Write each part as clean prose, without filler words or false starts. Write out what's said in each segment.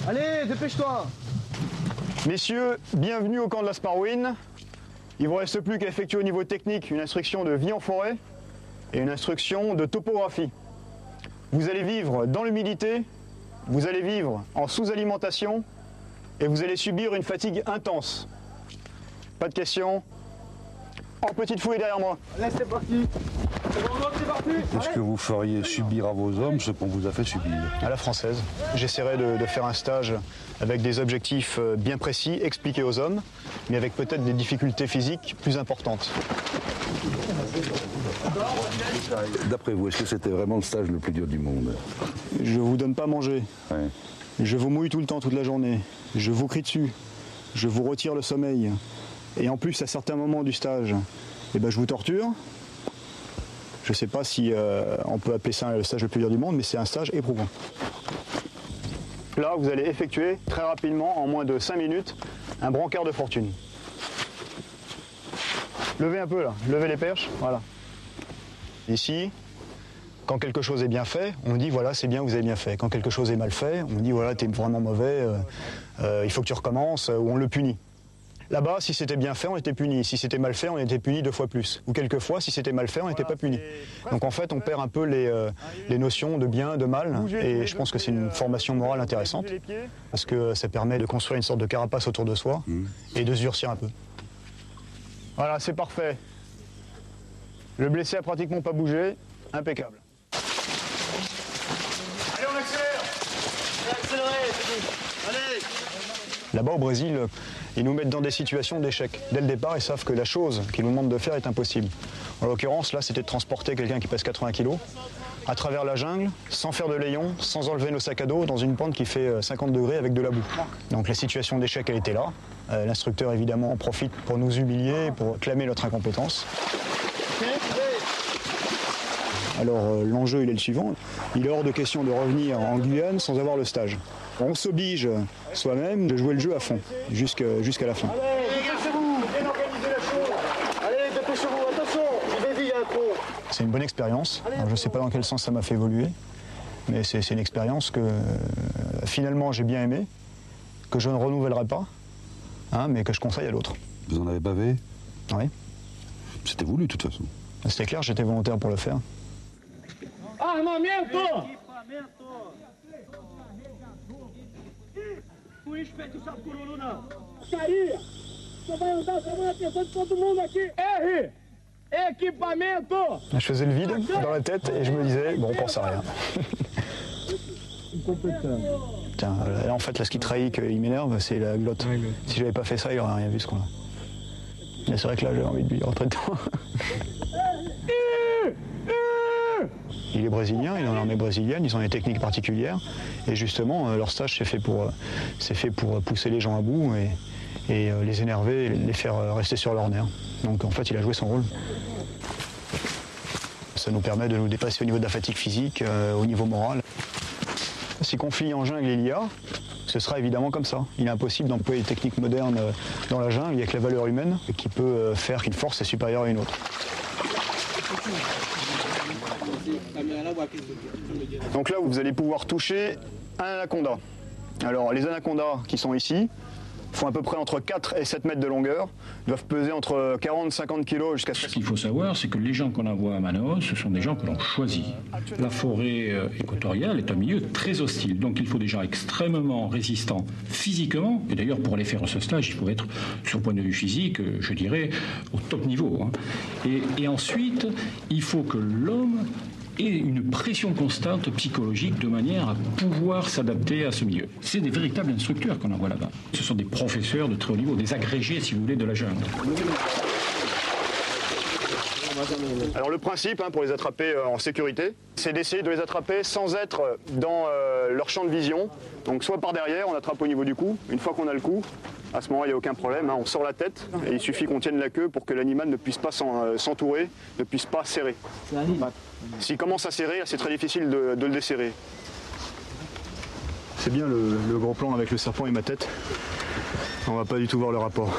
Allez, dépêche-toi. Messieurs, bienvenue au camp de la Sparwin. Il ne vous reste plus qu'à effectuer au niveau technique une instruction de vie en forêt et une instruction de topographie. Vous allez vivre dans l'humidité, vous allez vivre en sous-alimentation et vous allez subir une fatigue intense. Pas de questions? En petite fouille derrière moi. Allez, c'est parti. C'est parti. Est-ce que vous feriez subir à vos hommes ce qu'on vous a fait subir? À la française. J'essaierai de faire un stage avec des objectifs bien précis, expliqués aux hommes, mais avec peut-être des difficultés physiques plus importantes. D'après vous, est-ce que c'était vraiment le stage le plus dur du monde? Je vous donne pas à manger. Ouais. Je vous mouille tout le temps, toute la journée. Je vous crie dessus. Je vous retire le sommeil. Et en plus, à certains moments du stage, je vous torture. Je ne sais pas si on peut appeler ça le stage le plus dur du monde, mais c'est un stage éprouvant. Là, vous allez effectuer très rapidement, en moins de 5 minutes, un brancard de fortune. Levez un peu là, levez les perches, voilà. Ici, quand quelque chose est bien fait, on dit voilà, c'est bien, vous avez bien fait. Quand quelque chose est mal fait, on dit voilà, t'es vraiment mauvais, il faut que tu recommences, ou on le punit. Là-bas, si c'était bien fait, on était puni. Si c'était mal fait, on était puni 2 fois plus. Ou quelquefois, si c'était mal fait, on n'était pas puni. Donc en fait, on perd un peu les notions de bien, de mal. Et je pense que c'est une formation morale intéressante. Parce que ça permet de construire une sorte de carapace autour de soi et de se durcir un peu. Voilà, c'est parfait. Le blessé a pratiquement pas bougé. Impeccable. Allez, on accélère. Accélérez, c'est bon. Allez. Là-bas, au Brésil, ils nous mettent dans des situations d'échec. Dès le départ, ils savent que la chose qu'ils nous demandent de faire est impossible. En l'occurrence, là, c'était de transporter quelqu'un qui pèse 80 kg à travers la jungle, sans faire de layons, sans enlever nos sacs à dos, dans une pente qui fait 50 degrés avec de la boue. Donc la situation d'échec, elle était là. L'instructeur, évidemment, en profite pour nous humilier, pour clamer notre incompétence. Alors l'enjeu, il est le suivant. Il est hors de question de revenir en Guyane sans avoir le stage. On s'oblige soi-même de jouer le jeu à fond, jusqu'à la fin. Allez, dépêchez-vous, bien organiser la chose. Allez, dépêchez-vous, attention, je vais dire un trou. C'est une bonne expérience. Alors, je ne sais pas dans quel sens ça m'a fait évoluer, mais c'est une expérience que finalement j'ai bien aimée, que je ne renouvellerai pas, mais que je conseille à l'autre. Vous en avez bavé? Oui. C'était voulu de toute façon. C'était clair, j'étais volontaire pour le faire. Armamento! O espeto sabe cururu não. Caria! Você vai andar chamando a atenção de todo mundo aqui. R! Équipamento! Je faisais le vide dans la tête et je me disais, bon, on pense à rien. Tiens, là, en fait, là, ce qui trahit qu'il m'énerve, c'est la glotte. Si j'avais pas fait ça, il aurait rien vu ce qu'on a. Mais c'est vrai que là, j'avais envie de lui rentrer dedans. Il est brésilien, il est dans l'armée brésilienne, ils ont des techniques particulières. Et justement, leur stage, c'est fait pour pousser les gens à bout et les énerver, et les faire rester sur leurs nerfs. Donc en fait, il a joué son rôle. Ça nous permet de nous dépasser au niveau de la fatigue physique, au niveau moral. Si conflit en jungle il y a, ce sera évidemment comme ça. Il est impossible d'employer des techniques modernes dans la jungle, il n'y a que la valeur humaine qui peut faire qu'une force est supérieure à une autre. Donc là, vous allez pouvoir toucher un anaconda. Alors, les anacondas qui sont ici font à peu près entre 4 et 7 mètres de longueur, doivent peser entre 40 et 50 kg jusqu'à... Ce qu'il faut savoir, c'est que les gens qu'on envoie à Manaus, ce sont des gens que l'on choisit. La forêt équatoriale est un milieu très hostile, donc il faut des gens extrêmement résistants physiquement, et d'ailleurs pour aller faire ce stage, il faut être, sur le point de vue physique, je dirais, au top niveau. Et ensuite, il faut que l'homme et une pression constante psychologique de manière à pouvoir s'adapter à ce milieu. C'est des véritables instructeurs qu'on envoie là-bas. Ce sont des professeurs de très haut niveau, des agrégés, si vous voulez, de la jungle. Alors le principe pour les attraper en sécurité, c'est d'essayer de les attraper sans être dans leur champ de vision. Donc soit par derrière, on attrape au niveau du cou. Une fois qu'on a le cou, à ce moment-là, il n'y a aucun problème. On sort la tête et il suffit qu'on tienne la queue pour que l'animal ne puisse pas s'entourer, ne puisse pas serrer. S'il commence à serrer, c'est très difficile de le desserrer. C'est bien le gros plan avec le serpent et ma tête. On va pas du tout voir le rapport.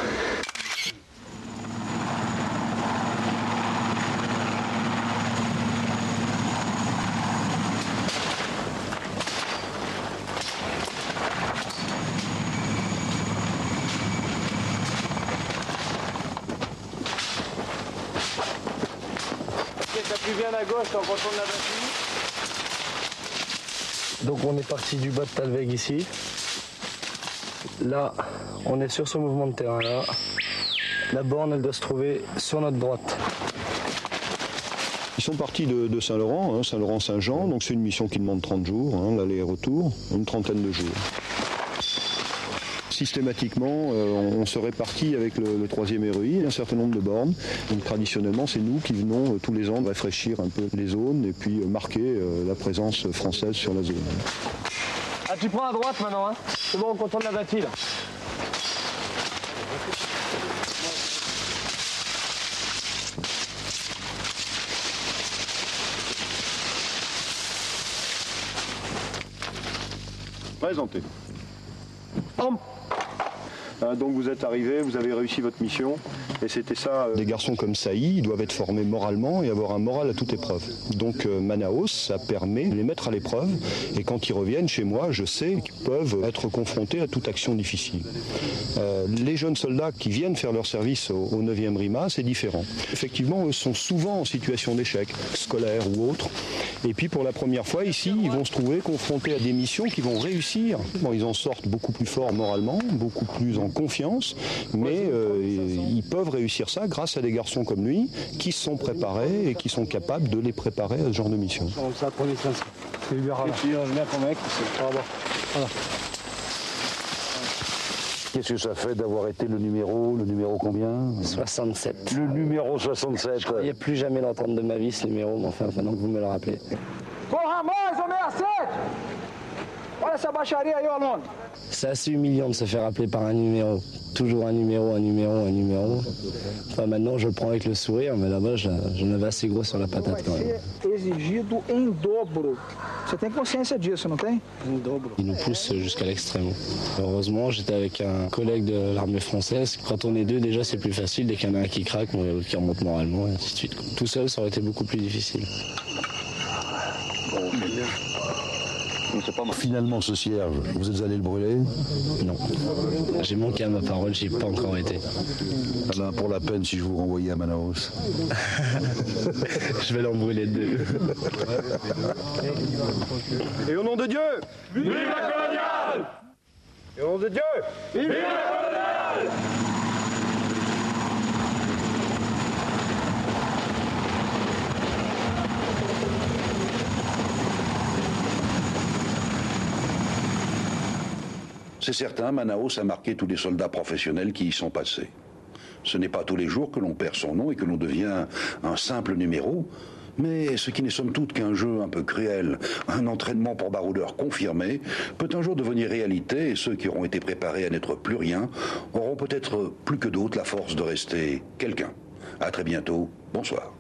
Tu viens à gauche, on retourne la bâtisse. Donc on est parti du bas de Talweg ici. Là, on est sur ce mouvement de terrain là. La borne, elle doit se trouver sur notre droite. Ils sont partis de Saint-Laurent, Saint-Laurent-Saint-Jean, donc c'est une mission qui demande 30 jours, l'aller et retour, une trentaine de jours. Systématiquement, on se répartit avec le 3e REI, un certain nombre de bornes. Donc traditionnellement, c'est nous qui venons tous les ans rafraîchir un peu les zones et puis marquer la présence française sur la zone. Ah, tu prends à droite maintenant, hein? C'est bon, on contourne la bâtie là. Présentez. Donc vous êtes arrivés, vous avez réussi votre mission et c'était ça. Des garçons comme Saï, ils doivent être formés moralement et avoir un moral à toute épreuve. Donc Manaus, ça permet de les mettre à l'épreuve et quand ils reviennent chez moi, je sais qu'ils peuvent être confrontés à toute action difficile. Les jeunes soldats qui viennent faire leur service au 9e RIMA, c'est différent. Effectivement, eux sont souvent en situation d'échec, scolaire ou autre. Et puis pour la première fois ici, ils vont se trouver confrontés à des missions qui vont réussir. Bon, ils en sortent beaucoup plus forts moralement, beaucoup plus en confiance, mais ils peuvent réussir ça grâce à des garçons comme lui qui se sont préparés et qui sont capables de les préparer à ce genre de mission. Qu'est-ce que ça fait d'avoir été le numéro combien? 67. Le numéro 67. Il n'y a plus jamais l'entendre de ma vie ce numéro, mais enfin, maintenant que vous me le rappelez. Porra, mais o 67! Olha essa baixaria aí, Orlando. C'est assez humiliant de se faire appeler par un numéro. Toujours un numéro. Enfin, maintenant, je le prends avec le sourire, mais là-bas, j'en avais assez gros sur la patate quand même. Exigido em dobro. Você tem consciência disso, não tem? Ils nous poussent jusqu'à l'extrême. Heureusement, j'étais avec un collègue de l'armée française. Quand on est deux, déjà, c'est plus facile. Dès qu'il y en a un qui craque, l'autre qui remonte moralement, et ainsi de suite. Tout seul, ça aurait été beaucoup plus difficile. Finalement, ce cierge, vous êtes allé le brûler? Non. J'ai manqué à ma parole, j'y ai pas encore été. Ah ben, pour la peine, si je vous renvoyais à Manaus. Je vais l'en brûler deux. Et au nom de Dieu! Vive la coloniale! Et au nom de Dieu! Vive la coloniale! C'est certain, Manaus a marqué tous les soldats professionnels qui y sont passés. Ce n'est pas tous les jours que l'on perd son nom et que l'on devient un simple numéro, mais ce qui n'est somme toute qu'un jeu un peu cruel, un entraînement pour baroudeurs confirmé, peut un jour devenir réalité et ceux qui auront été préparés à n'être plus rien auront peut-être plus que d'autres la force de rester quelqu'un. À très bientôt, bonsoir.